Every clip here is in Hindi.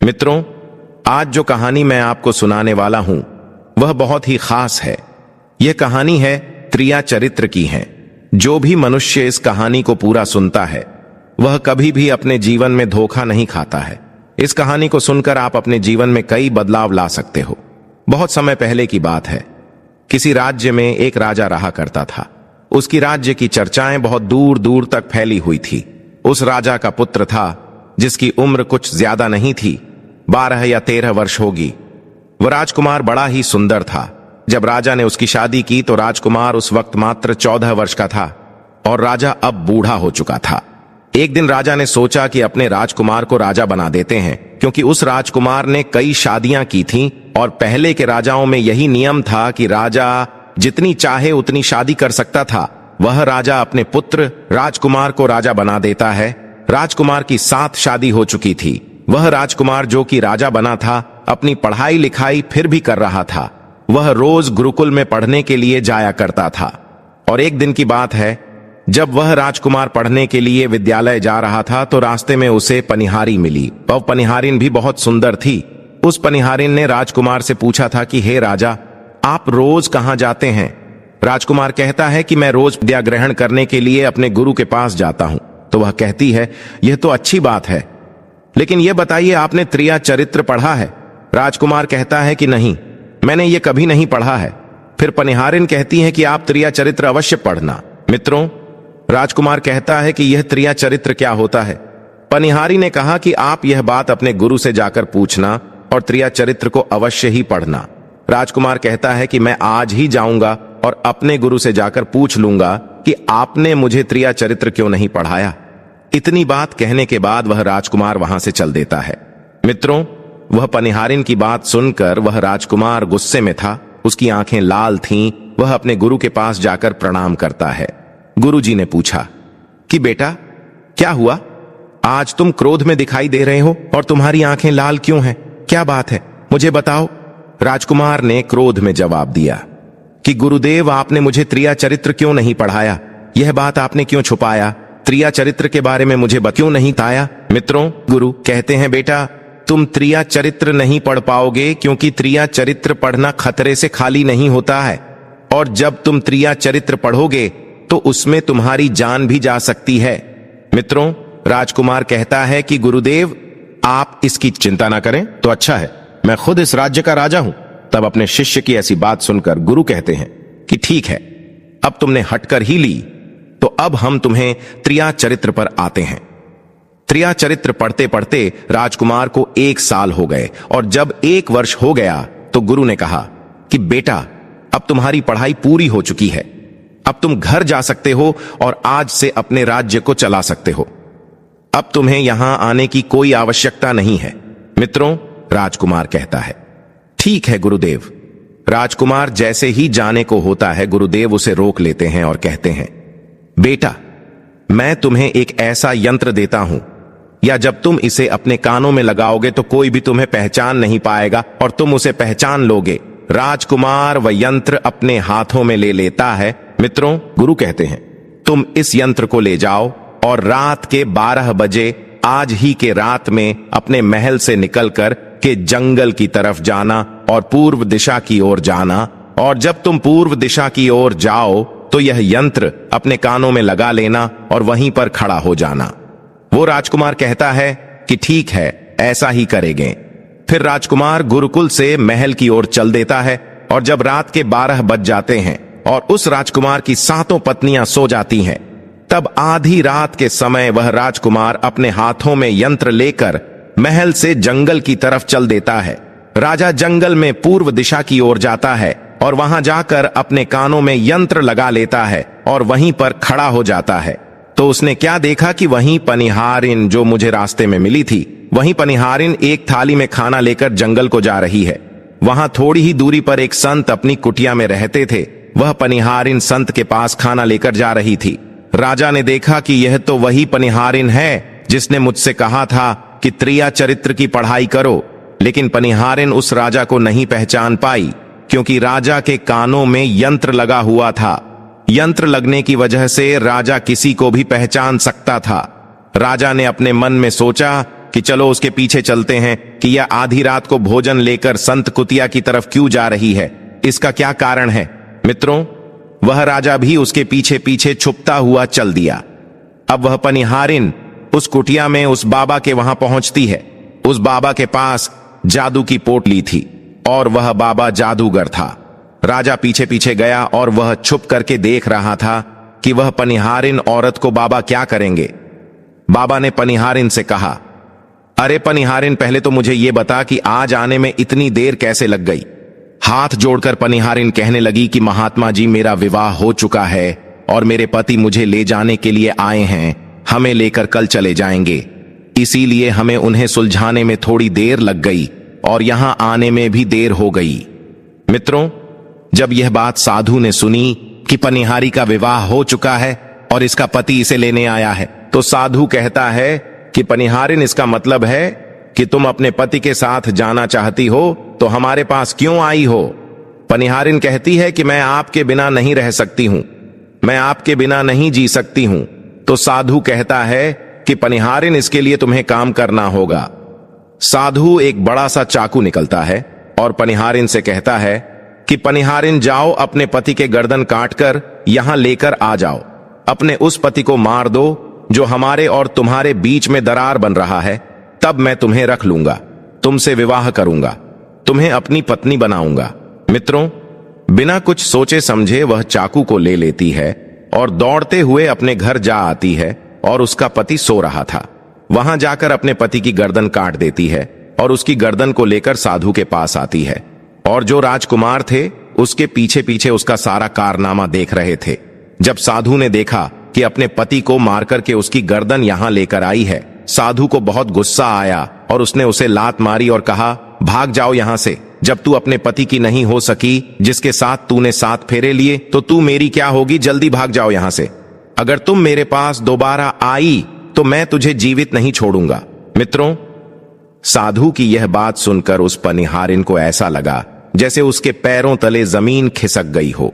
मित्रों, आज जो कहानी मैं आपको सुनाने वाला हूं वह बहुत ही खास है। यह कहानी है त्रिया चरित्र की है। जो भी मनुष्य इस कहानी को पूरा सुनता है वह कभी भी अपने जीवन में धोखा नहीं खाता है। इस कहानी को सुनकर आप अपने जीवन में कई बदलाव ला सकते हो। बहुत समय पहले की बात है। किसी राज्य में एक राजा रहा करता था। उसकी राज्य की चर्चाएं बहुत दूर दूर तक फैली हुई थी। उस राजा का पुत्र था जिसकी उम्र कुछ ज्यादा नहीं थी, 12 या 13 वर्ष होगी। वह राजकुमार बड़ा ही सुंदर था। जब राजा ने उसकी शादी की तो राजकुमार उस वक्त मात्र 14 वर्ष का था और राजा अब बूढ़ा हो चुका था। एक दिन राजा ने सोचा कि अपने राजकुमार को राजा बना देते हैं, क्योंकि उस राजकुमार ने कई शादियां की थीं और पहले के राजाओं में यही नियम था कि राजा जितनी चाहे उतनी शादी कर सकता था। वह राजा अपने पुत्र राजकुमार को राजा बना देता है। राजकुमार की 7 शादी हो चुकी थी। वह राजकुमार जो कि राजा बना था अपनी पढ़ाई लिखाई फिर भी कर रहा था। वह रोज गुरुकुल में पढ़ने के लिए जाया करता था। और एक दिन की बात है, जब वह राजकुमार पढ़ने के लिए विद्यालय जा रहा था तो रास्ते में उसे पनिहारी मिली। वह पनिहारिन भी बहुत सुंदर थी। उस पनिहारिन ने राजकुमार से पूछा था कि हे राजा, आप रोज कहां जाते हैं? राजकुमार कहता है कि मैं रोज विद्या ग्रहण करने के लिए अपने गुरु के पास जाता हूं। तो वह कहती है, यह तो अच्छी बात है, लेकिन यह बताइए आपने त्रिया चरित्र पढ़ा है? राजकुमार कहता है कि नहीं, मैंने ये कभी नहीं पढ़ा है। फिर पनिहारिन कहती है कि आप त्रिया चरित्र अवश्य पढ़ना। मित्रों, राजकुमार कहता है कि यह त्रिया चरित्र क्या होता है? पनिहारी ने कहा कि आप यह बात अपने गुरु से जाकर पूछना और त्रिया चरित्र को अवश्य ही पढ़ना। राजकुमार कहता है कि मैं आज ही जाऊंगा और अपने गुरु से जाकर पूछ लूंगा कि आपने मुझे त्रिया चरित्र क्यों नहीं पढ़ाया। इतनी बात कहने के बाद वह राजकुमार वहां से चल देता है। मित्रों, वह पनिहारिन की बात सुनकर वह राजकुमार गुस्से में था। उसकी आंखें लाल थीं। वह अपने गुरु के पास जाकर प्रणाम करता है। गुरुजी ने पूछा कि बेटा, क्या हुआ? आज तुम क्रोध में दिखाई दे रहे हो और तुम्हारी आंखें लाल क्यों हैं? क्या बात है, मुझे बताओ। राजकुमार ने क्रोध में जवाब दिया कि गुरुदेव, आपने मुझे त्रिया चरित्र क्यों नहीं पढ़ाया? यह बात आपने क्यों छुपाया? त्रिया चरित्र के बारे में मुझे क्यों नहीं बताया? मित्रों, गुरु कहते हैं, बेटा, तुम त्रिया चरित्र नहीं पढ़ पाओगे, क्योंकि त्रिया चरित्र पढ़ना खतरे से खाली नहीं होता है। और जब तुम त्रिया चरित्र पढ़ोगे तो उसमें तुम्हारी जान भी जा सकती है। मित्रों, राजकुमार कहता है कि गुरुदेव, आप इसकी चिंता ना करें तो अच्छा है। मैं खुद इस राज्य का राजा हूं। तब अपने शिष्य की ऐसी बात सुनकर गुरु कहते हैं कि ठीक है, अब तुमने हटकर ही ली, तो अब हम तुम्हें त्रिया चरित्र पर आते हैं। त्रिया चरित्र पढ़ते पढ़ते राजकुमार को 1 साल हो गए और जब 1 वर्ष हो गया तो गुरु ने कहा कि बेटा, अब तुम्हारी पढ़ाई पूरी हो चुकी है। अब तुम घर जा सकते हो और आज से अपने राज्य को चला सकते हो। अब तुम्हें यहां आने की कोई आवश्यकता नहीं है। मित्रों, राजकुमार कहता है, ठीक है गुरुदेव। राजकुमार जैसे ही जाने को होता है, गुरुदेव उसे रोक लेते हैं और कहते हैं, बेटा, मैं तुम्हें एक ऐसा यंत्र देता हूं, या जब तुम इसे अपने कानों में लगाओगे तो कोई भी तुम्हें पहचान नहीं पाएगा और तुम उसे पहचान लोगे। राजकुमार वह यंत्र अपने हाथों में ले लेता है। मित्रों, गुरु कहते हैं, तुम इस यंत्र को ले जाओ और रात के 12 बजे आज ही के रात में अपने महल से निकलकर के जंगल की तरफ जाना और पूर्व दिशा की ओर जाना। और जब तुम पूर्व दिशा की ओर जाओ तो यह यंत्र अपने कानों में लगा लेना और वहीं पर खड़ा हो जाना। वो राजकुमार कहता है कि ठीक है, ऐसा ही करेंगे। फिर राजकुमार गुरुकुल से महल की ओर चल देता है और जब रात के 12 बज जाते हैं और उस राजकुमार की 7 पत्नियां सो जाती हैं, तब आधी रात के समय वह राजकुमार अपने हाथों में यंत्र लेकर महल से जंगल की तरफ चल देता है। राजा जंगल में पूर्व दिशा की ओर जाता है और वहां जाकर अपने कानों में यंत्र लगा लेता है और वहीं पर खड़ा हो जाता है। तो उसने क्या देखा कि वहीं पनिहारिन जो मुझे रास्ते में मिली थी, वहीं पनिहारिन एक थाली में खाना लेकर जंगल को जा रही है। वहां थोड़ी ही दूरी पर एक संत अपनी कुटिया में रहते थे। वह पनिहारिन संत के पास खाना लेकर जा रही थी। राजा ने देखा कि यह तो वही पनिहारिन है जिसने मुझसे कहा था कि त्रिया चरित्र की पढ़ाई करो। लेकिन पनिहारिन उस राजा को नहीं पहचान पाई, क्योंकि राजा के कानों में यंत्र लगा हुआ था। यंत्र लगने की वजह से राजा किसी को भी पहचान सकता था। राजा ने अपने मन में सोचा कि चलो उसके पीछे चलते हैं कि यह आधी रात को भोजन लेकर संत कुतिया की तरफ क्यों जा रही है, इसका क्या कारण है। मित्रों, वह राजा भी उसके पीछे पीछे छुपता हुआ चल दिया। अब वह पनिहारिन उस कुटिया में उस बाबा के वहां पहुंचती है। उस बाबा के पास जादू की पोटली थी और वह बाबा जादूगर था। राजा पीछे पीछे गया और वह छुप करके देख रहा था कि वह पनिहारिन औरत को बाबा क्या करेंगे। बाबा ने पनिहारिन से कहा, अरे पनिहारिन, पहले तो मुझे यह बता कि आज आने में इतनी देर कैसे लग गई। हाथ जोड़कर पनिहारिन कहने लगी कि महात्मा जी, मेरा विवाह हो चुका है और मेरे पति मुझे ले जाने के लिए आए हैं। हमें लेकर कल चले जाएंगे, इसीलिए हमें उन्हें सुलझाने में थोड़ी देर लग गई और यहां आने में भी देर हो गई। मित्रों, जब यह बात साधु ने सुनी कि पनिहारी का विवाह हो चुका है और इसका पति इसे लेने आया है, तो साधु कहता है कि पनिहारिन, इसका मतलब है कि तुम अपने पति के साथ जाना चाहती हो, तो हमारे पास क्यों आई हो। पनिहारिन कहती है कि मैं आपके बिना नहीं रह सकती हूं, मैं आपके बिना नहीं जी सकती हूं। तो साधु कहता है कि पनिहारिन, इसके लिए तुम्हें काम करना होगा। साधु एक बड़ा सा चाकू निकलता है और पनिहारिन से कहता है कि पनिहारिन, जाओ अपने पति के गर्दन काटकर यहां लेकर आ जाओ। अपने उस पति को मार दो जो हमारे और तुम्हारे बीच में दरार बन रहा है, तब मैं तुम्हें रख लूंगा, तुमसे विवाह करूंगा, तुम्हें अपनी पत्नी बनाऊंगा। मित्रों, बिना कुछ सोचे समझे वह चाकू को ले लेती है और दौड़ते हुए अपने घर जा आती है और उसका पति सो रहा था। वहां जाकर अपने पति की गर्दन काट देती है और उसकी गर्दन को लेकर साधु के पास आती है। और जो राजकुमार थे उसके पीछे पीछे उसका सारा कारनामा देख रहे थे। जब साधु ने देखा कि अपने पति को मार करके उसकी गर्दन यहां लेकर आई है, साधु को बहुत गुस्सा आया और उसने उसे लात मारी और कहा, भाग जाओ यहां से। जब तू अपने पति की नहीं हो सकी, जिसके साथ तूने 7 फेरे लिए, तो तू मेरी क्या होगी। जल्दी भाग जाओ यहां से। अगर तुम मेरे पास दोबारा आई तो मैं तुझे जीवित नहीं छोड़ूंगा। मित्रों, साधु की यह बात सुनकर उस पनिहारिन को ऐसा लगा जैसे उसके पैरों तले जमीन खिसक गई हो।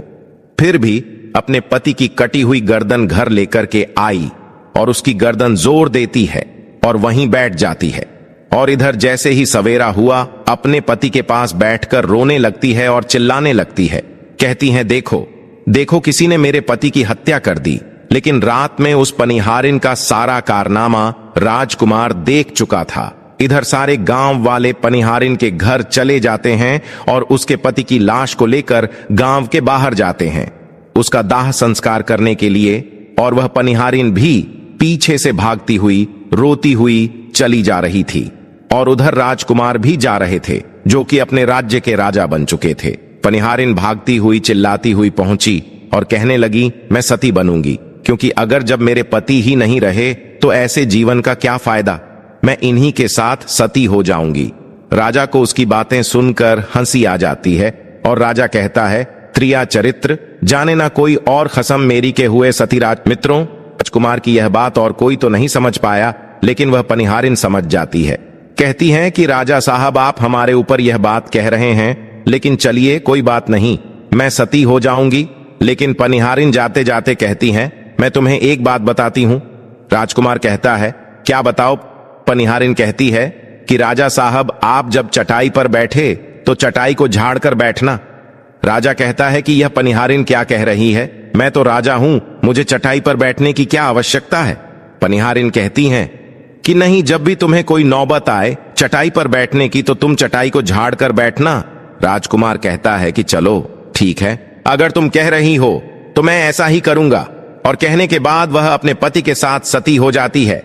फिर भी अपने पति की कटी हुई गर्दन घर लेकर के आई और उसकी गर्दन जोर देती है और वहीं बैठ जाती है। और इधर जैसे ही सवेरा हुआ, अपने पति के पास बैठकर रोने लगती है और चिल्लाने लगती है। कहती है, देखो देखो, किसी ने मेरे पति की हत्या कर दी। लेकिन रात में उस पनिहारिन का सारा कारनामा राजकुमार देख चुका था। इधर सारे गांव वाले पनिहारिन के घर चले जाते हैं और उसके पति की लाश को लेकर गांव के बाहर जाते हैं उसका दाह संस्कार करने के लिए। और वह पनिहारिन भी पीछे से भागती हुई, रोती हुई चली जा रही थी। और उधर राजकुमार भी जा रहे थे, जो कि अपने राज्य के राजा बन चुके थे। पनिहारिन भागती हुई, चिल्लाती हुई पहुंची और कहने लगी, मैं सती बनूंगी, क्योंकि अगर जब मेरे पति ही नहीं रहे तो ऐसे जीवन का क्या फायदा। मैं इन्हीं के साथ सती हो जाऊंगी। राजा को उसकी बातें सुनकर हंसी आ जाती है और राजा कहता है, त्रिया चरित्र, जाने ना कोई और खसम मेरी के हुए सतीराज। मित्रों, राजकुमार की यह बात और कोई तो नहीं समझ पाया, लेकिन वह पनिहारिन समझ जाती है। कहती हैं कि राजा साहब, आप हमारे ऊपर यह बात कह रहे हैं, लेकिन चलिए कोई बात नहीं, मैं सती हो जाऊंगी। लेकिन पनिहारिन जाते जाते कहती हैं, मैं तुम्हें एक बात बताती हूं। राजकुमार कहता है, क्या बताओ। पनिहारिन कहती है कि राजा साहब, आप जब चटाई पर बैठे तो चटाई को झाड़ कर बैठना। राजा कहता है कि यह पनिहारिन क्या कह रही है, मैं तो राजा हूं, मुझे चटाई पर बैठने की क्या आवश्यकता है। पनिहारिन कहती हैं कि नहीं, जब भी तुम्हें कोई नौबत आए चटाई पर बैठने की, तो तुम चटाई को झाड़ कर बैठना। राजकुमार कहता है कि चलो ठीक है, अगर तुम कह रही हो तो मैं ऐसा ही करूंगा। और कहने के बाद वह अपने पति के साथ सती हो जाती है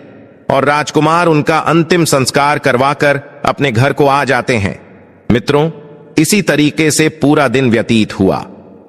और राजकुमार उनका अंतिम संस्कार करवाकर अपने घर को आ जाते हैं। मित्रों, इसी तरीके से पूरा दिन व्यतीत हुआ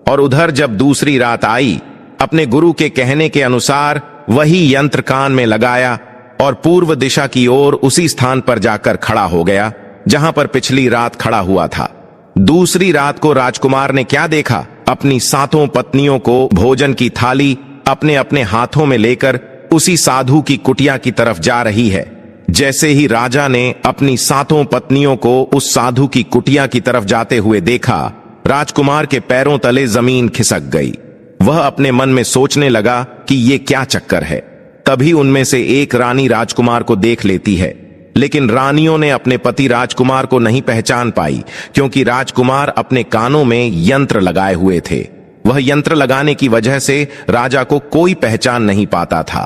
और उधर जब दूसरी रात आई, अपने गुरु के कहने के अनुसार वही यंत्र कान में लगाया और पूर्व दिशा की ओर उसी स्थान पर जाकर खड़ा हो गया जहां पर पिछली रात खड़ा हुआ था। दूसरी रात को राजकुमार ने क्या देखा, अपनी 7 पत्नियों को भोजन की थाली अपने अपने हाथों में लेकर उसी साधु की कुटिया की तरफ जा रही है। जैसे ही राजा ने अपनी 7 पत्नियों को उस साधु की कुटिया की तरफ जाते हुए देखा, राजकुमार के पैरों तले जमीन खिसक गई। वह अपने मन में सोचने लगा कि ये क्या चक्कर है। तभी उनमें से एक रानी राजकुमार को देख लेती है लेकिन रानियों ने अपने पति राजकुमार को नहीं पहचान पाई, क्योंकि राजकुमार अपने कानों में यंत्र लगाए हुए थे। वह यंत्र लगाने की वजह से राजा को कोई पहचान नहीं पाता था।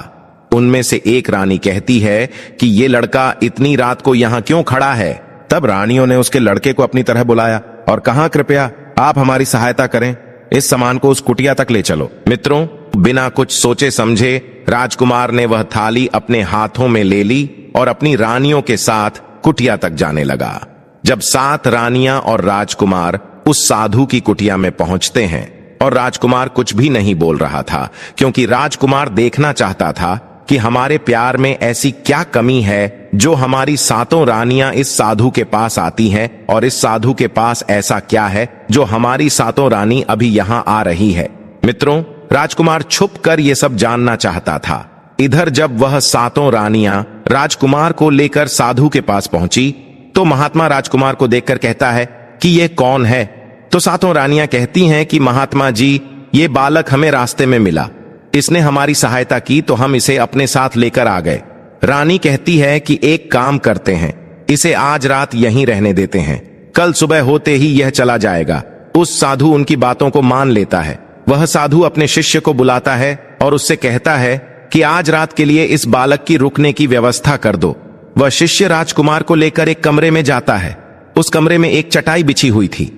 उनमें से एक रानी कहती है कि ये लड़का इतनी रात को यहाँ क्यों खड़ा है। तब रानियों ने उसके लड़के को अपनी तरह बुलाया और कहा, कृपया आप हमारी सहायता करें, इस सामान को उस कुटिया तक ले चलो। मित्रों, बिना कुछ सोचे समझे राजकुमार ने वह थाली अपने हाथों में ले ली और अपनी रानियों के साथ कुटिया तक जाने लगा। जब 7 रानियां और राजकुमार उस साधु की कुटिया में पहुंचते हैं और राजकुमार कुछ भी नहीं बोल रहा था, क्योंकि राजकुमार देखना चाहता था कि हमारे प्यार में ऐसी क्या कमी है जो हमारी 7 रानियां इस साधु के पास आती हैं, और इस साधु के पास ऐसा क्या है जो हमारी 7 रानी अभी यहां आ रही है। मित्रों, राजकुमार छुप कर ये सब जानना चाहता था। इधर जब वह 7 रानियां राजकुमार को लेकर साधु के पास पहुंची तो महात्मा राजकुमार को देखकर कहता है कि ये कौन है। तो 7 रानियां कहती हैं कि महात्मा जी, ये बालक हमें रास्ते में मिला, इसने हमारी सहायता की तो हम इसे अपने साथ लेकर आ गए। रानी कहती है कि एक काम करते हैं, इसे आज रात यहीं रहने देते हैं, कल सुबह होते ही यह चला जाएगा। उस साधु उनकी बातों को मान लेता है। वह साधु अपने शिष्य को बुलाता है और उससे कहता है कि आज रात के लिए इस बालक की रुकने की व्यवस्था कर दो। वह शिष्य राजकुमार को लेकर एक कमरे में जाता है। उस कमरे में एक चटाई बिछी हुई थी।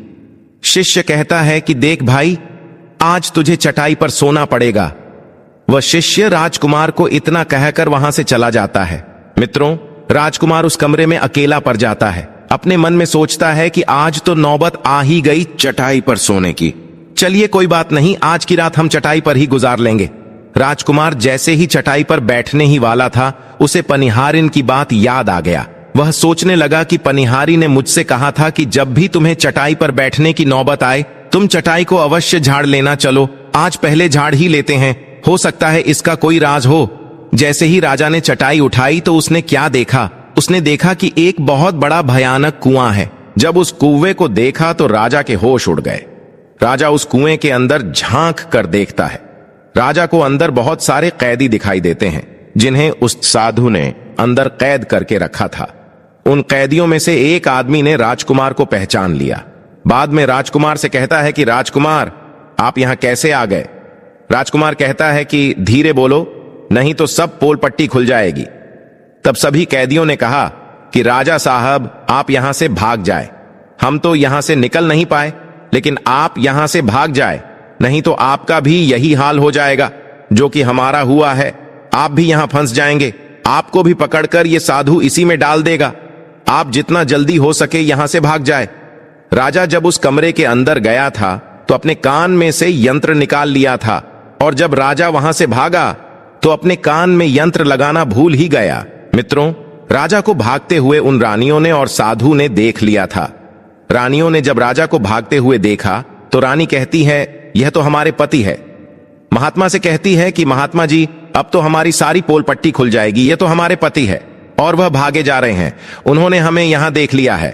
शिष्य कहता है कि देख भाई, आज तुझे चटाई पर सोना पड़ेगा। वह शिष्य राजकुमार को इतना कहकर वहां से चला जाता है। मित्रों, राजकुमार उस कमरे में अकेला पड़ जाता है। अपने मन में सोचता है कि आज तो नौबत आ ही गई चटाई पर सोने की। चलिए कोई बात नहीं, आज की रात हम चटाई पर ही गुजार लेंगे। राजकुमार जैसे ही चटाई पर बैठने ही वाला था, उसे पनिहारिन की बात याद आ गया। वह सोचने लगा कि पनिहारी ने मुझसे कहा था कि जब भी तुम्हें चटाई पर बैठने की नौबत आए, तुम चटाई को अवश्य झाड़ लेना। चलो आज पहले झाड़ ही लेते हैं, हो सकता है इसका कोई राज हो। जैसे ही राजा ने चटाई उठाई तो उसने क्या देखा? उसने देखा कि एक बहुत बड़ा भयानक कुआं है। जब उस कुएं को देखा तो राजा के होश उड़ गए। राजा उस कुएं के अंदर झांक कर देखता है। राजा को अंदर बहुत सारे कैदी दिखाई देते हैं, जिन्हें उस साधु ने अंदर कैद करके रखा था। उन कैदियों में से एक आदमी ने राजकुमार को पहचान लिया। बाद में राजकुमार से कहता है कि राजकुमार, आप यहां कैसे आ गए? राजकुमार कहता है कि धीरे बोलो, नहीं तो सब पोल पट्टी खुल जाएगी। तब सभी कैदियों ने कहा कि राजा साहब, आप यहां से भाग जाए। हम तो यहां से निकल नहीं पाए, लेकिन आप यहां से भाग जाए, नहीं तो आपका भी यही हाल हो जाएगा जो कि हमारा हुआ है। आप भी यहां फंस जाएंगे। आपको भी पकड़कर ये साधु इसी में डाल देगा। आप जितना जल्दी हो सके यहां से भाग जाए। राजा जब उस कमरे के अंदर गया था तो अपने कान में से यंत्र निकाल लिया था, और जब राजा वहां से भागा तो अपने कान में यंत्र लगाना भूल ही गया। मित्रों, राजा को भागते हुए उन रानियों ने और साधु ने देख लिया था। रानियों ने जब राजा को भागते हुए देखा तो रानी कहती है, यह तो हमारे पति है। महात्मा से कहती है कि महात्मा जी, अब तो हमारी सारी पोल पट्टी खुल जाएगी, ये तो हमारे पति है और वह भागे जा रहे हैं। उन्होंने हमें यहां देख लिया है,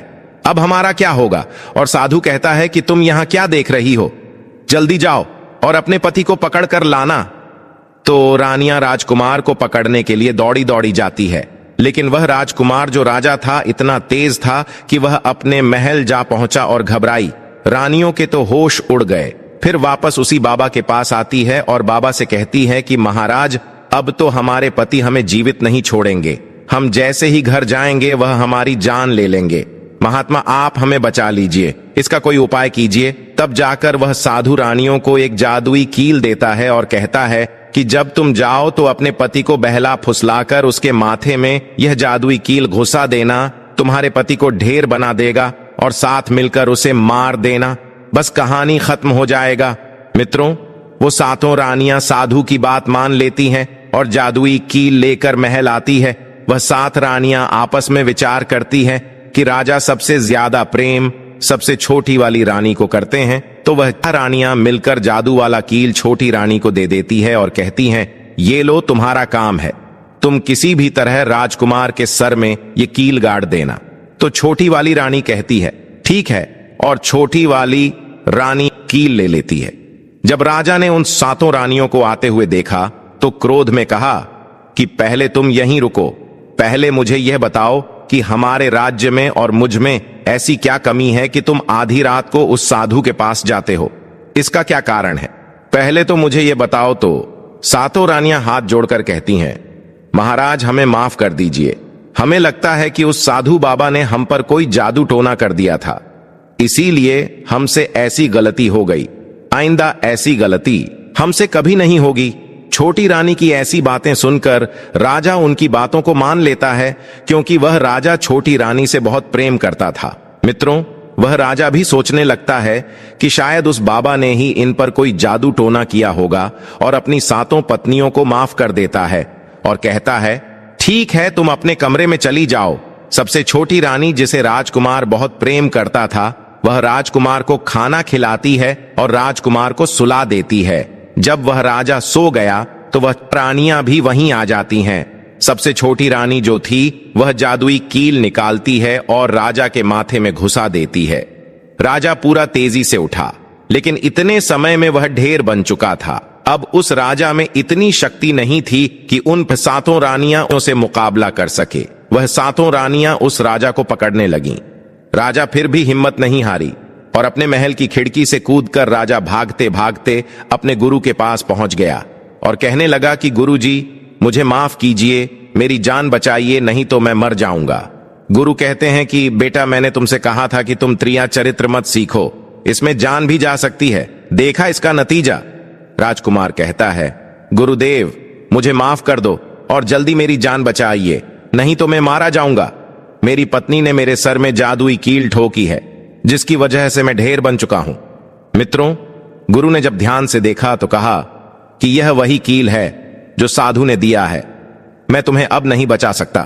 अब हमारा क्या होगा? और साधु कहता है कि तुम यहां क्या देख रही हो, जल्दी जाओ और अपने पति को पकड़ कर लाना। तो रानियां राजकुमार को पकड़ने के लिए दौड़ी दौड़ी जाती है, लेकिन वह राजकुमार जो राजा था इतना तेज था कि वह अपने महल जा पहुंचा और घबराई। रानियों के तो होश उड़ गए। फिर वापस उसी बाबा के पास आती है और बाबा से कहती है कि महाराज, अब तो हमारे पति हमें जीवित नहीं छोड़ेंगे। हम जैसे ही घर जाएंगे वह हमारी जान ले लेंगे। महात्मा, आप हमें बचा लीजिए, इसका कोई उपाय कीजिए। तब जाकर वह साधु रानियों को एक जादुई कील देता है और कहता है कि जब तुम जाओ तो अपने पति को बहला फुसलाकर उसके माथे में यह जादुई कील घुसा देना। तुम्हारे पति को ढेर बना देगा और साथ मिलकर उसे मार देना। बस कहानी खत्म हो जाएगा। मित्रों, वो 7 रानियां साधु की बात मान लेती हैं और जादुई कील लेकर महल आती है। वह 7 रानियां आपस में विचार करती हैं कि राजा सबसे ज्यादा प्रेम सबसे छोटी वाली रानी को करते हैं, तो वह रानियां मिलकर जादू वाला कील छोटी रानी को दे देती है और कहती हैं, ये लो, तुम्हारा काम है, तुम किसी भी तरह राजकुमार के सर में ये कील गाड़ देना। तो छोटी वाली रानी कहती है ठीक है, और छोटी वाली रानी कील ले लेती है। जब राजा ने उन 7 रानियों को आते हुए देखा तो क्रोध में कहा कि पहले तुम यहीं रुको, पहले मुझे यह बताओ कि हमारे राज्य में और मुझ में ऐसी क्या कमी है कि तुम आधी रात को उस साधु के पास जाते हो? इसका क्या कारण है? पहले तो मुझे ये बताओ। तो सातों रानियां हाथ जोड़कर कहती हैं, महाराज हमें माफ कर दीजिए। हमें लगता है कि उस साधु बाबा ने हम पर कोई जादू टोना कर दिया था, इसीलिए हमसे ऐसी गलती हो गई। आइंदा ऐसी गलती हमसे कभी नहीं होगी। छोटी रानी की ऐसी बातें सुनकर राजा उनकी बातों को मान लेता है, क्योंकि वह राजा छोटी रानी से बहुत प्रेम करता था। मित्रों, वह राजा भी सोचने लगता है कि शायद उस बाबा ने ही इन पर कोई जादू टोना किया होगा, और अपनी सातों पत्नियों को माफ कर देता है और कहता है, ठीक है, तुम अपने कमरे में चली जाओ। सबसे छोटी रानी, जिसे राजकुमार बहुत प्रेम करता था, वह राजकुमार को खाना खिलाती है और राजकुमार को सुला देती है। जब वह राजा सो गया तो वह रानियां भी वहीं आ जाती हैं। सबसे छोटी रानी जो थी, वह जादुई कील निकालती है और राजा के माथे में घुसा देती है। राजा पूरा तेजी से उठा, लेकिन इतने समय में वह ढेर बन चुका था। अब उस राजा में इतनी शक्ति नहीं थी कि उन सातों रानियां से मुकाबला कर सके। वह सातों रानियां उस राजा को पकड़ने लगीं। राजा फिर भी हिम्मत नहीं हारी और अपने महल की खिड़की से कूदकर राजा भागते भागते अपने गुरु के पास पहुंच गया और कहने लगा कि गुरुजी, मुझे माफ कीजिए, मेरी जान बचाइए, नहीं तो मैं मर जाऊंगा। गुरु कहते हैं कि बेटा, मैंने तुमसे कहा था कि तुम त्रिया चरित्र मत सीखो, इसमें जान भी जा सकती है, देखा इसका नतीजा। राजकुमार कहता है, गुरुदेव मुझे माफ कर दो और जल्दी मेरी जान बचाइए, नहीं तो मैं मारा जाऊंगा। मेरी पत्नी ने मेरे सर में जादुई कील ठोकी है, जिसकी वजह से मैं ढेर बन चुका हूं। मित्रों, गुरु ने जब ध्यान से देखा तो कहा कि यह वही कील है जो साधु ने दिया है, मैं तुम्हें अब नहीं बचा सकता।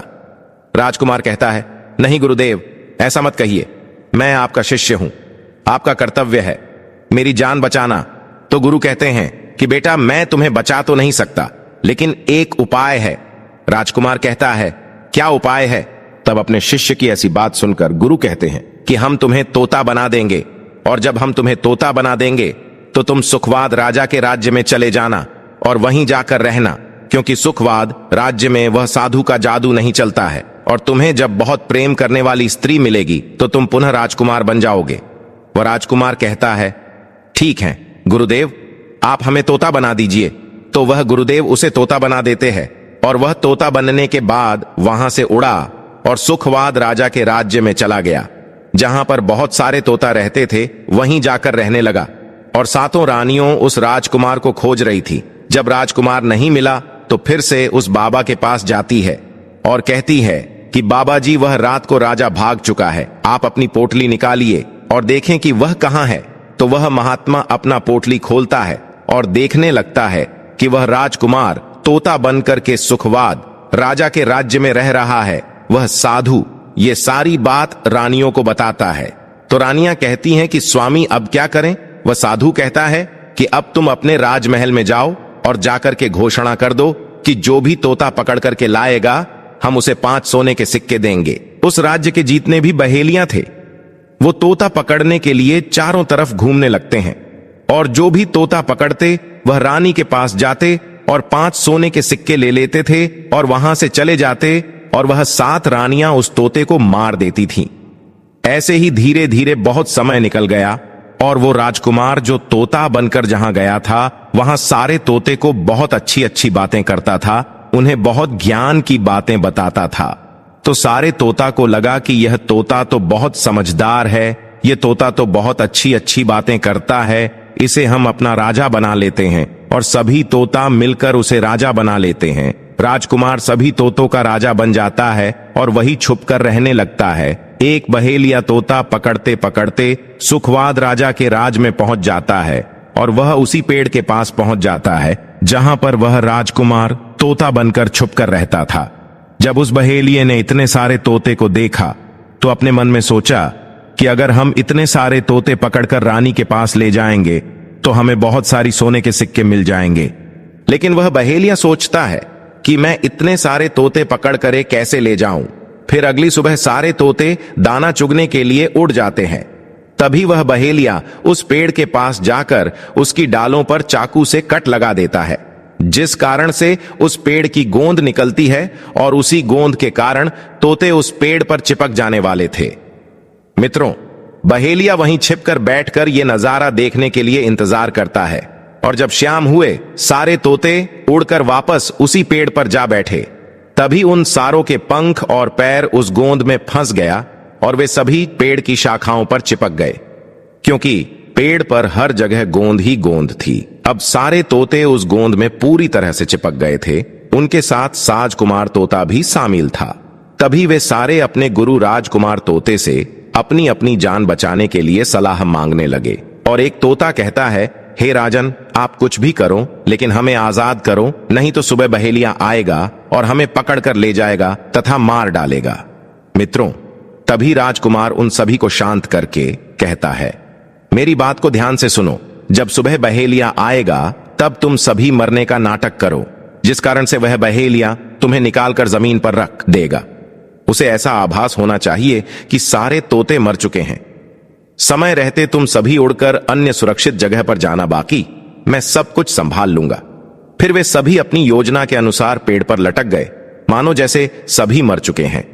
राजकुमार कहता है, नहीं गुरुदेव, ऐसा मत कहिए, मैं आपका शिष्य हूं, आपका कर्तव्य है मेरी जान बचाना। तो गुरु कहते हैं कि बेटा, मैं तुम्हें बचा तो नहीं सकता, लेकिन एक उपाय है। राजकुमार कहता है, क्या उपाय है? तब अपने शिष्य की ऐसी बात सुनकर गुरु कहते हैं कि हम तुम्हें तोता बना देंगे, और जब हम तुम्हें तोता बना देंगे तो तुम सुखवाद राजा के राज्य में चले जाना और वहीं जाकर रहना, क्योंकि सुखवाद राज्य में वह साधु का जादू नहीं चलता है, और तुम्हें जब बहुत प्रेम करने वाली स्त्री मिलेगी तो तुम पुनः राजकुमार बन जाओगे। वह राजकुमार कहता है, ठीक है गुरुदेव, आप हमें तोता बना दीजिए। तो वह गुरुदेव उसे तोता बना देते हैं, और वह तोता बनने के बाद वहां से उड़ा और सुखवाद राजा के राज्य में चला गया। जहां पर बहुत सारे तोता रहते थे, वहीं जाकर रहने लगा, और सातों रानियों उस राजकुमार को खोज रही थी। जब राजकुमार नहीं मिला तो फिर से उस बाबा के पास जाती है और कहती है कि बाबा जी, वह रात को राजा भाग चुका है, आप अपनी पोटली निकालिए और देखें कि वह कहां है। तो वह महात्मा अपना पोटली खोलता है और देखने लगता है कि वह राजकुमार तोता बनकर के सुखवाद राजा के राज्य में रह रहा है। वह साधु ये सारी बात रानियों को बताता है। तो रानियां कहती हैं कि स्वामी, अब क्या करें? वह साधु कहता है कि अब तुम अपने राजमहल में जाओ और जाकर के घोषणा कर दो कि जो भी तोता पकड़ करके लाएगा, हम उसे 5 सोने के सिक्के देंगे। उस राज्य के जितने भी बहेलियां थे, वो तोता पकड़ने के लिए चारों तरफ घूमने लगते हैं, और जो भी तोता पकड़ते वह रानी के पास जाते और 5 सोने के सिक्के ले लेते थे और वहां से चले जाते, और वह 7 रानियां उस तोते को मार देती थीं। ऐसे ही धीरे धीरे बहुत समय निकल गया, और वो राजकुमार जो तोता बनकर जहां गया था, वहां सारे तोते को बहुत अच्छी अच्छी बातें करता था, उन्हें बहुत ज्ञान की बातें बताता था। तो सारे तोता को लगा कि यह तोता तो बहुत समझदार है, यह तोता तो बहुत अच्छी अच्छी बातें करता है, इसे हम अपना राजा बना लेते हैं। और सभी तोता मिलकर उसे राजा बना लेते हैं। राजकुमार सभी तोतों का राजा बन जाता है और वही छुपकर रहने लगता है। एक बहेलिया तोता पकड़ते पकड़ते सुखवाद राजा के राज में पहुंच जाता है, और वह उसी पेड़ के पास पहुंच जाता है जहां पर वह राजकुमार तोता बनकर छुपकर रहता था। जब उस बहेलिये ने इतने सारे तोते को देखा तो अपने मन में सोचा कि अगर हम इतने सारे तोते पकड़कर रानी के पास ले जाएंगे तो हमें बहुत सारी सोने के सिक्के मिल जाएंगे। लेकिन वह बहेलिया सोचता है कि मैं इतने सारे तोते पकड़ कर कैसे ले जाऊं। फिर अगली सुबह सारे तोते दाना चुगने के लिए उड़ जाते हैं। तभी वह बहेलिया उस पेड़ के पास जाकर उसकी डालों पर चाकू से कट लगा देता है। जिस कारण से उस पेड़ की गोंद निकलती है और उसी गोंद के कारण तोते उस पेड़ पर चिपक जाने वाले थे। मित्रों, बहेलिया वहीं छिपकर बैठकर यह नजारा देखने के लिए इंतजार करता है और जब शाम हुए सारे तोते उड़कर वापस उसी पेड़ पर जा बैठे। तभी उन सारों के पंख और पैर उस गोंद में फंस गया और वे सभी पेड़ की शाखाओं पर चिपक गए, क्योंकि पेड़ पर हर जगह गोंद ही गोंद थी। अब सारे तोते उस गोंद में पूरी तरह से चिपक गए थे। उनके साथ साजकुमार तोता भी शामिल था। तभी वे सारे अपने गुरु राजकुमार तोते से अपनी अपनी जान बचाने के लिए सलाह मांगने लगे। और एक तोता कहता है, हे राजन, आप कुछ भी करो लेकिन हमें आजाद करो, नहीं तो सुबह बहेलिया आएगा और हमें पकड़कर ले जाएगा तथा मार डालेगा। मित्रों, तभी राजकुमार उन सभी को शांत करके कहता है, मेरी बात को ध्यान से सुनो। जब सुबह बहेलिया आएगा तब तुम सभी मरने का नाटक करो, जिस कारण से वह बहेलिया तुम्हें निकालकर जमीन पर रख देगा। उसे ऐसा आभास होना चाहिए कि सारे तोते मर चुके हैं। समय रहते तुम सभी उड़कर अन्य सुरक्षित जगह पर जाना, बाकी मैं सब कुछ संभाल लूंगा। फिर वे सभी अपनी योजना के अनुसार पेड़ पर लटक गए, मानो जैसे सभी मर चुके हैं।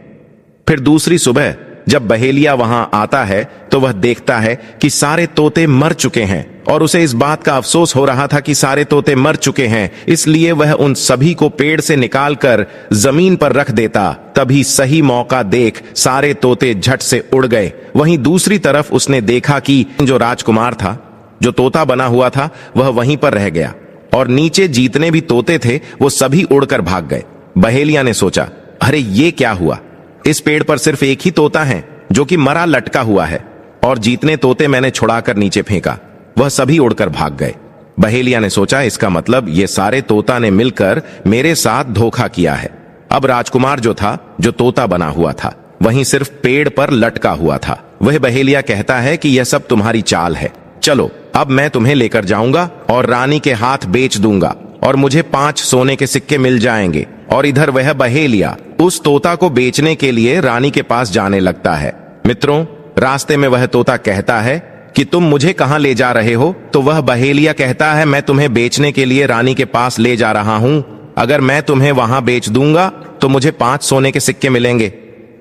फिर दूसरी सुबह जब बहेलिया वहां आता है तो वह देखता है कि सारे तोते मर चुके हैं और उसे इस बात का अफसोस हो रहा था कि सारे तोते मर चुके हैं, इसलिए वह उन सभी को पेड़ से निकालकर जमीन पर रख देता। तभी सही मौका देख सारे तोते झट से उड़ गए। वहीं दूसरी तरफ उसने देखा कि जो राजकुमार था, जो तोता बना हुआ था, वह वहीं पर रह गया और नीचे जितने भी तोते थे वो सभी उड़कर भाग गए। बहेलिया ने सोचा, अरे ये क्या हुआ, इस पेड़ पर सिर्फ एक ही तोता है जो कि मरा लटका हुआ है और जितने तोते मैंने छुड़ाकर नीचे फेंका वह सभी उड़कर भाग गए। बहेलिया ने सोचा, इसका मतलब ये सारे तोता ने मिलकर मेरे साथ धोखा किया है। अब राजकुमार जो था, जो तोता बना हुआ था, वहीं सिर्फ पेड़ पर लटका हुआ था। वह बहेलिया कहता है कि यह सब तुम्हारी चाल है, चलो अब मैं तुम्हें लेकर जाऊंगा और रानी के हाथ बेच दूंगा और मुझे 5 सोने के सिक्के मिल जाएंगे। और इधर वह बहेलिया उस तोता को बेचने के लिए रानी के पास जाने लगता है। मित्रों, रास्ते में वह तोता कहता है कि तुम मुझे कहां ले जा रहे हो? तो वह बहेलिया कहता है, मैं तुम्हें बेचने के लिए रानी के पास ले जा रहा हूं। अगर मैं तुम्हें वहां बेच दूंगा तो मुझे 5 सोने के सिक्के मिलेंगे।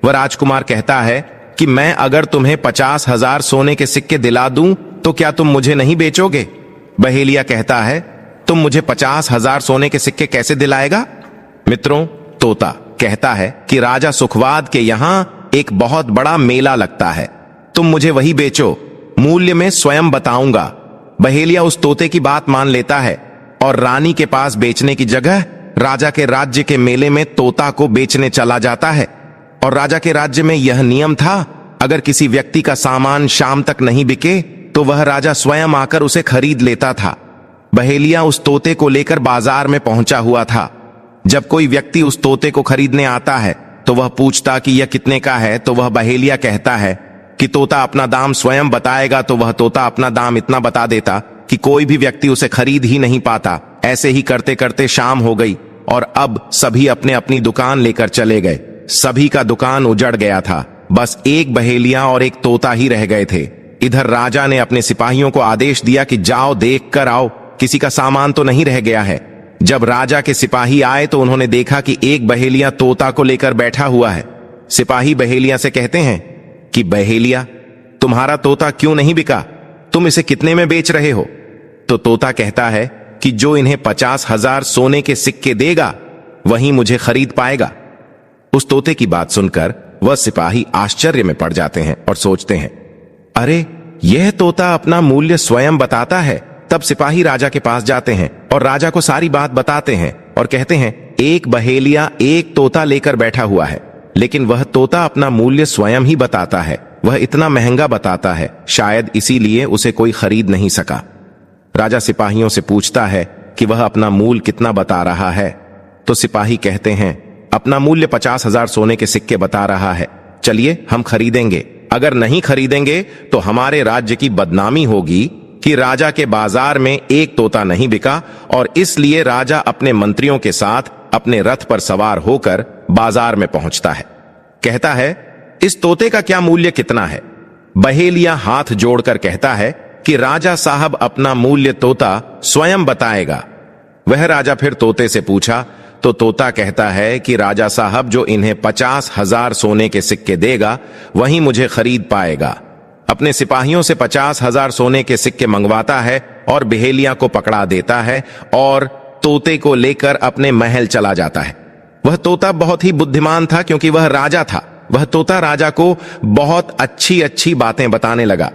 वह राजकुमार कहता है कि मैं अगर तुम्हें 50,000 सोने के सिक्के दिला दूं तो क्या तुम मुझे नहीं बेचोगे? बहेलिया कहता है, तुम मुझे 50,000 सोने के सिक्के कैसे दिलाएगा? मित्रों, तोता कहता है कि राजा सुखवाद के यहां एक बहुत बड़ा मेला लगता है, तुम मुझे वही बेचो, मूल्य में स्वयं बताऊंगा। बहेलिया उस तोते की बात मान लेता है और रानी के पास बेचने की जगह राजा के राज्य के मेले में तोता को बेचने चला जाता है। और राजा के राज्य में यह नियम था, अगर किसी व्यक्ति का सामान शाम तक नहीं बिके तो वह राजा स्वयं आकर उसे खरीद लेता था। बहेलिया उस तोते को लेकर बाजार में पहुंचा हुआ था। जब कोई व्यक्ति उस तोते को खरीदने आता है तो वह पूछता कि यह कितने का है, तो वह बहेलिया कहता है कि तोता अपना दाम स्वयं बताएगा। तो वह तोता अपना दाम इतना बता देता कि कोई भी व्यक्ति उसे खरीद ही नहीं पाता। ऐसे ही करते करते शाम हो गई और अब सभी अपने अपनी दुकान लेकर चले गए। सभी का दुकान उजड़ गया था, बस एक बहेलिया और एक तोता ही रह गए थे। इधर राजा ने अपने सिपाहियों को आदेश दिया कि जाओ देख कर आओ, किसी का सामान तो नहीं रह गया है। जब राजा के सिपाही आए तो उन्होंने देखा कि एक बहेलिया तोता को लेकर बैठा हुआ है। सिपाही बहेलिया से कहते हैं कि बहेलिया, तुम्हारा तोता क्यों नहीं बिका? तुम इसे कितने में बेच रहे हो? तो तोता कहता है कि जो इन्हें 50,000 सोने के सिक्के देगा वही मुझे खरीद पाएगा। उस तोते की बात सुनकर वह सिपाही आश्चर्य में पड़ जाते हैं और सोचते हैं, अरे यह तोता अपना मूल्य स्वयं बताता है। तब सिपाही राजा के पास जाते हैं और राजा को सारी बात बताते हैं और कहते हैं, एक बहेलिया एक तोता लेकर बैठा हुआ है, लेकिन वह तोता अपना मूल्य स्वयं ही बताता है। वह इतना महंगा बताता है, शायद इसीलिए उसे कोई खरीद नहीं सका। राजा सिपाहियों से पूछता है कि वह अपना मूल्य कितना बता रहा है। तो सिपाही कहते हैं, अपना मूल्य 50,000 सोने के सिक्के बता रहा है, चलिए हम खरीदेंगे। अगर नहीं खरीदेंगे तो हमारे राज्य की बदनामी होगी कि राजा के बाजार में एक तोता नहीं बिका। और इसलिए राजा अपने मंत्रियों के साथ अपने रथ पर सवार होकर बाजार में पहुंचता है। कहता है, इस तोते का क्या मूल्य कितना है? बहेलिया हाथ जोड़कर कहता है कि राजा साहब अपना मूल्य तोता स्वयं बताएगा। वह राजा फिर तोते से पूछा तो तोता कहता है कि राजा साहब जो इन्हें 50,000 सोने के सिक्के देगा वही मुझे खरीद पाएगा। अपने सिपाहियों से 50,000 सोने के सिक्के मंगवाता है और बहेलिया को पकड़ा देता है और तोते को लेकर अपने महल चला जाता है। वह तोता बहुत ही बुद्धिमान था क्योंकि वह राजा था। वह तोता राजा को बहुत अच्छी अच्छी बातें बताने लगा।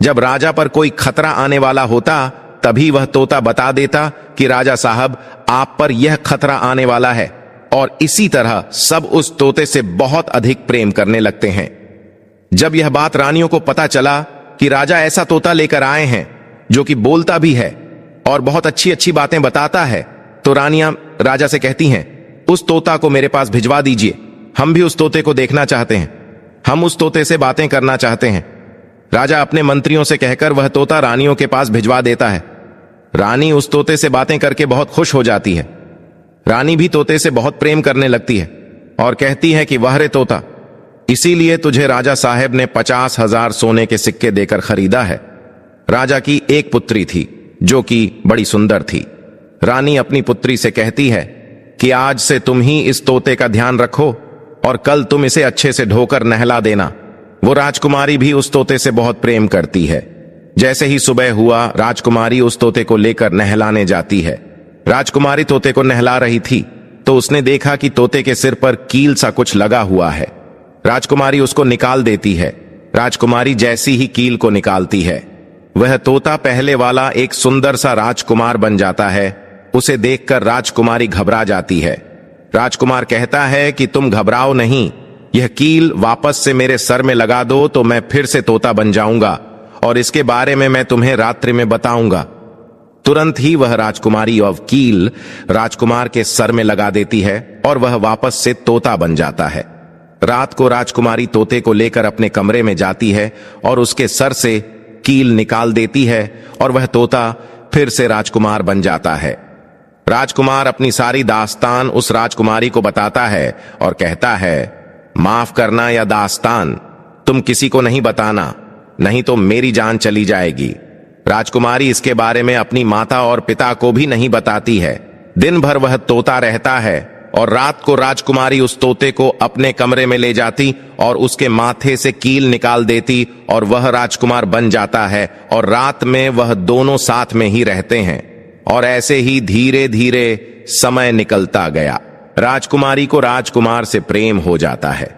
जब राजा पर कोई खतरा आने वाला होता तभी वह तोता बता देता कि राजा साहब आप पर यह खतरा आने वाला है, और इसी तरह सब उस तोते से बहुत अधिक प्रेम करने लगते हैं। जब यह बात रानियों को पता चला कि राजा ऐसा तोता लेकर आए हैं जो कि बोलता भी है और बहुत अच्छी अच्छी बातें बताता है, तो रानियां राजा से कहती हैं उस तोता को मेरे पास भिजवा दीजिए, हम भी उस तोते को देखना चाहते हैं, हम उस तोते से बातें करना चाहते हैं। राजा अपने मंत्रियों से कहकर वह तोता रानियों के पास भिजवा देता है। रानी उस तोते से बातें करके बहुत खुश हो जाती है। रानी भी तोते से बहुत प्रेम करने लगती है और कहती है कि वाह रे तोता, इसीलिए तुझे राजा साहब ने 50,000 सोने के सिक्के देकर खरीदा है। राजा की एक पुत्री थी जो कि बड़ी सुंदर थी। रानी अपनी पुत्री से कहती है कि आज से तुम ही इस तोते का ध्यान रखो और कल तुम इसे अच्छे से धोकर नहला देना। वो राजकुमारी भी उस तोते से बहुत प्रेम करती है। जैसे ही सुबह हुआ, राजकुमारी उस तोते को लेकर नहलाने जाती है। राजकुमारी तोते को नहला रही थी तो उसने देखा कि तोते के सिर पर कील सा कुछ लगा हुआ है। राजकुमारी उसको निकाल देती है। राजकुमारी जैसी ही कील को निकालती है, वह तोता पहले वाला एक सुंदर सा राजकुमार बन जाता है। उसे देखकर राजकुमारी घबरा जाती है। राजकुमार कहता है कि तुम घबराओ नहीं, यह कील वापस से मेरे सर में लगा दो तो मैं फिर से तोता बन जाऊंगा और इसके बारे में मैं तुम्हें रात्रि में बताऊंगा। तुरंत ही वह राजकुमारी और कील राजकुमार के सर में लगा देती है और वह वापस से तोता बन जाता है। रात को राजकुमारी तोते को लेकर अपने कमरे में जाती है और उसके सर से कील निकाल देती है और वह तोता फिर से राजकुमार बन जाता है। राजकुमार अपनी सारी दास्तान उस राजकुमारी को बताता है और कहता है माफ करना या दास्तान तुम किसी को नहीं बताना, नहीं तो मेरी जान चली जाएगी। राजकुमारी इसके बारे में अपनी माता और पिता को भी नहीं बताती है। दिन भर वह तोता रहता है और रात को राजकुमारी उस तोते को अपने कमरे में ले जाती और उसके माथे से कील निकाल देती और वह राजकुमार बन जाता है और रात में वह दोनों साथ में ही रहते हैं। और ऐसे ही धीरे धीरे समय निकलता गया। राजकुमारी को राजकुमार से प्रेम हो जाता है।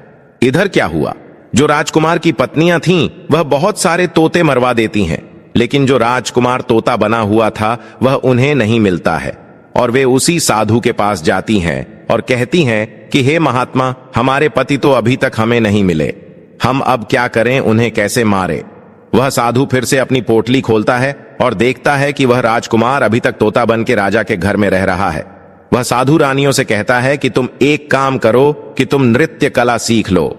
इधर क्या हुआ, जो राजकुमार की पत्नियां थीं वह बहुत सारे तोते मरवा देती हैं, लेकिन जो राजकुमार तोता बना हुआ था वह उन्हें नहीं मिलता है और वे उसी साधु के पास जाती हैं और कहती हैं कि हे महात्मा, हमारे पति तो अभी तक हमें नहीं मिले, हम अब क्या करें, उन्हें कैसे मारे। वह साधु फिर से अपनी पोटली खोलता है और देखता है कि वह राजकुमार अभी तक तोता बन के राजा के घर में रह रहा है। वह साधु रानियों से कहता है कि तुम एक काम करो कि तुम नृत्य कला सीख लो,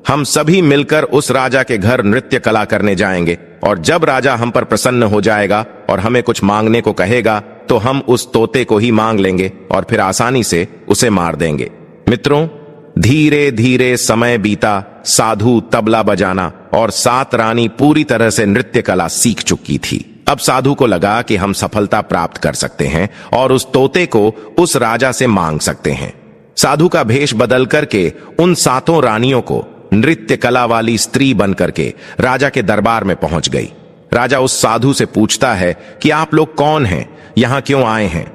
हम सभी मिलकर उस राजा के घर नृत्य कला करने जाएंगे और जब राजा हम पर प्रसन्न हो जाएगा और हमें कुछ मांगने को कहेगा तो हम उस तोते को ही मांग लेंगे और फिर आसानी से उसे मार देंगे। मित्रों, धीरे धीरे समय बीता। साधु तबला बजाना और सात रानी पूरी तरह से नृत्य कला सीख चुकी थी। अब साधु को लगा कि हम सफलता प्राप्त कर सकते हैं और उस तोते को उस राजा से मांग सकते हैं। साधु का भेष बदल करके उन सातों रानियों को नृत्य कला वाली स्त्री बनकर के राजा के दरबार में पहुंच गई। राजा उस साधु से पूछता है कि आप लोग कौन हैं, यहां क्यों आए हैं।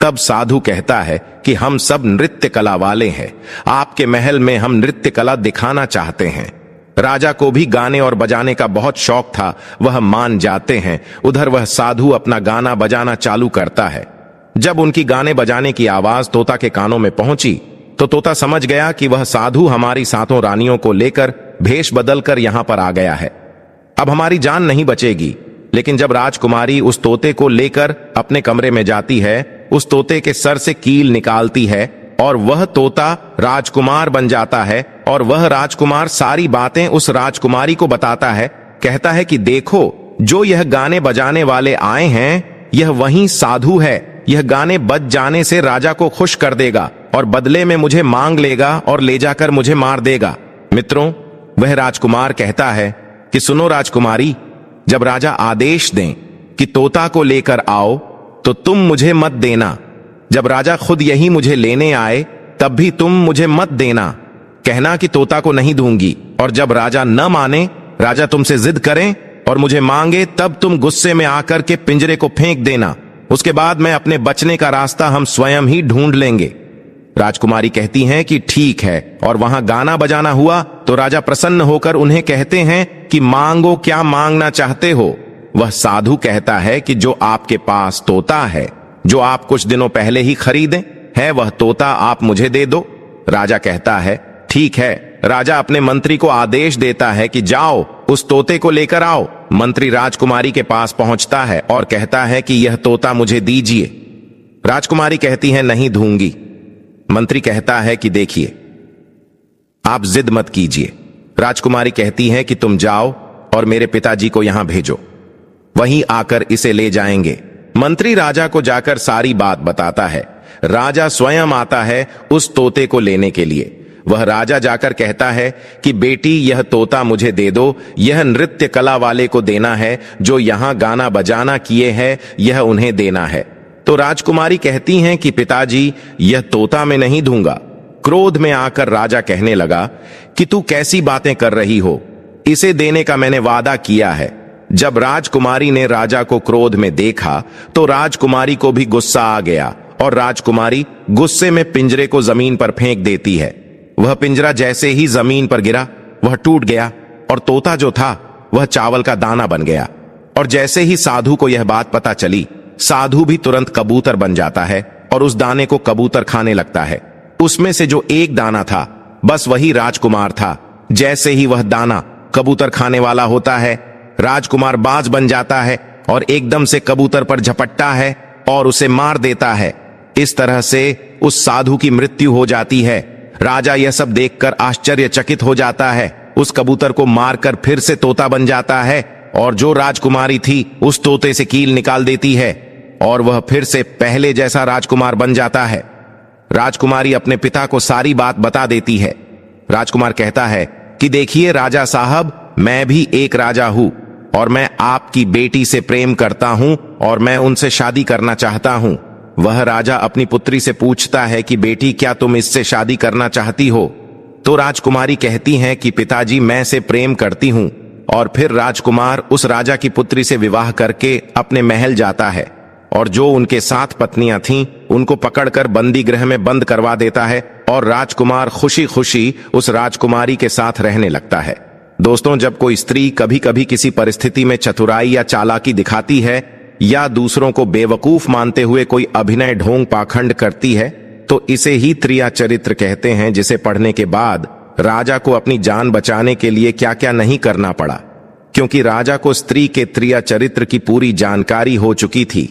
तब साधु कहता है कि हम सब नृत्य कला वाले हैं, आपके महल में हम नृत्य कला दिखाना चाहते हैं। राजा को भी गाने और बजाने का बहुत शौक था, वह मान जाते हैं। उधर वह साधु अपना गाना बजाना चालू करता है। जब उनकी गाने बजाने की आवाज तोता के कानों में पहुंची तो तोता समझ गया कि वह साधु हमारी सातों रानियों को लेकर भेष बदलकर यहां पर आ गया है, अब हमारी जान नहीं बचेगी। लेकिन जब राजकुमारी उस तोते को लेकर अपने कमरे में जाती है, उस तोते के सर से कील निकालती है और वह तोता राजकुमार बन जाता है और वह राजकुमार सारी बातें उस राजकुमारी को बताता है। कहता है कि देखो, जो यह गाने बजाने वाले आए हैं यह वही साधु है, यह गाने बज जाने से राजा को खुश कर देगा और बदले में मुझे मांग लेगा और ले जाकर मुझे मार देगा। मित्रों, वह राजकुमार कहता है कि सुनो राजकुमारी, जब राजा आदेश दें कि तोता को लेकर आओ तो तुम मुझे मत देना। जब राजा खुद यही मुझे लेने आए तब भी तुम मुझे मत देना, कहना कि तोता को नहीं दूंगी। और जब राजा न माने, राजा तुमसे जिद करें और मुझे मांगे, तब तुम गुस्से में आकर के पिंजरे को फेंक देना। उसके बाद मैं अपने बचने का रास्ता हम स्वयं ही ढूंढ लेंगे। राजकुमारी कहती हैं कि ठीक है, और वहां गाना बजाना हुआ तो राजा प्रसन्न होकर उन्हें कहते हैं कि मांगो, क्या मांगना चाहते हो। वह साधु कहता है कि जो आपके पास तोता है, जो आप कुछ दिनों पहले ही खरीदे है, वह तोता आप मुझे दे दो। राजा कहता है ठीक है। राजा अपने मंत्री को आदेश देता है कि जाओ उस तोते को लेकर आओ। मंत्री राजकुमारी के पास पहुंचता है और कहता है कि यह तोता मुझे दीजिए। राजकुमारी कहती है नहीं दूंगी। मंत्री कहता है कि देखिए, आप जिद मत कीजिए। राजकुमारी कहती है कि तुम जाओ और मेरे पिताजी को यहां भेजो, वहीं आकर इसे ले जाएंगे। मंत्री राजा को जाकर सारी बात बताता है। राजा स्वयं आता है उस तोते को लेने के लिए। वह राजा जाकर कहता है कि बेटी, यह तोता मुझे दे दो, यह नृत्य कला वाले को देना है, जो यहां गाना बजाना किए हैं, यह उन्हें देना है। तो राजकुमारी कहती हैं कि पिताजी, यह तोता मैं नहीं दूंगा। क्रोध में आकर राजा कहने लगा कि तू कैसी बातें कर रही हो, इसे देने का मैंने वादा किया है। जब राजकुमारी ने राजा को क्रोध में देखा तो राजकुमारी को भी गुस्सा आ गया और राजकुमारी गुस्से में पिंजरे को जमीन पर फेंक देती है। वह पिंजरा जैसे ही जमीन पर गिरा, वह टूट गया और तोता जो था वह चावल का दाना बन गया। और जैसे ही साधु को यह बात पता चली, साधु भी तुरंत कबूतर बन जाता है और उस दाने को कबूतर खाने लगता है। उसमें से जो एक दाना था, बस वही राजकुमार था। जैसे ही वह दाना कबूतर खाने वाला होता है, राजकुमार बाज बन जाता है और एकदम से कबूतर पर झपटता है और उसे मार देता है। इस तरह से उस साधु की मृत्यु हो जाती है। राजा यह सब देखकर आश्चर्यचकित हो जाता है। उस कबूतर को मारकर फिर से तोता बन जाता है और जो राजकुमारी थी उस तोते से कील निकाल देती है और वह फिर से पहले जैसा राजकुमार बन जाता है। राजकुमारी अपने पिता को सारी बात बता देती है। राजकुमार कहता है कि देखिए राजा साहब, मैं भी एक राजा हूं और मैं आपकी बेटी से प्रेम करता हूं और मैं उनसे शादी करना चाहता हूं। वह राजा अपनी पुत्री से पूछता है कि बेटी, क्या तुम इससे शादी करना चाहती हो? तो राजकुमारी कहती हैं कि पिताजी, मैं से प्रेम करती हूं। और फिर राजकुमार उस राजा की पुत्री से विवाह करके अपने महल जाता है और जो उनके 7 पत्नियां थीं उनको पकड़कर बंदी गृह में बंद करवा देता है और राजकुमार खुशी खुशी उस राजकुमारी के साथ रहने लगता है। दोस्तों, जब कोई स्त्री कभी कभी किसी परिस्थिति में चतुराई या चालाकी दिखाती है या दूसरों को बेवकूफ मानते हुए कोई अभिनय ढोंग पाखंड करती है, तो इसे ही त्रिया चरित्र कहते हैं, जिसे पढ़ने के बाद राजा को अपनी जान बचाने के लिए क्या क्या नहीं करना पड़ा, क्योंकि राजा को स्त्री के त्रिया चरित्र की पूरी जानकारी हो चुकी थी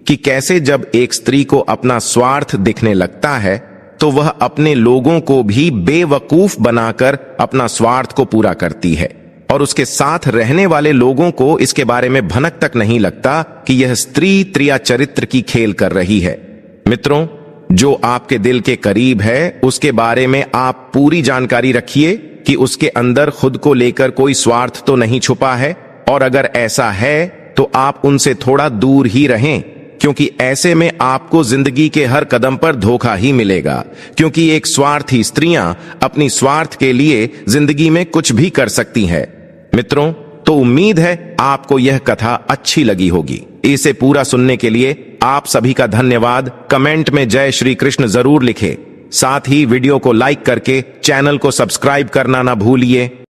कि कैसे जब एक स्त्री को अपना स्वार्थ दिखने लगता है तो वह अपने लोगों को भी बेवकूफ बनाकर अपना स्वार्थ को पूरा करती है और उसके साथ रहने वाले लोगों को इसके बारे में भनक तक नहीं लगता कि यह स्त्री त्रिया चरित्र की खेल कर रही है। मित्रों, जो आपके दिल के करीब है उसके बारे में आप पूरी जानकारी रखिए कि उसके अंदर खुद को लेकर कोई स्वार्थ तो नहीं छुपा है, और अगर ऐसा है तो आप उनसे थोड़ा दूर ही रहें, क्योंकि ऐसे में आपको जिंदगी के हर कदम पर धोखा ही मिलेगा। क्योंकि एक स्वार्थी स्त्रियां अपनी स्वार्थ के लिए जिंदगी में कुछ भी कर सकती हैं। मित्रों, तो उम्मीद है आपको यह कथा अच्छी लगी होगी। इसे पूरा सुनने के लिए आप सभी का धन्यवाद। कमेंट में जय श्री कृष्ण जरूर लिखें। साथ ही वीडियो को लाइक करके चैनल को सब्सक्राइब करना ना भूलिए।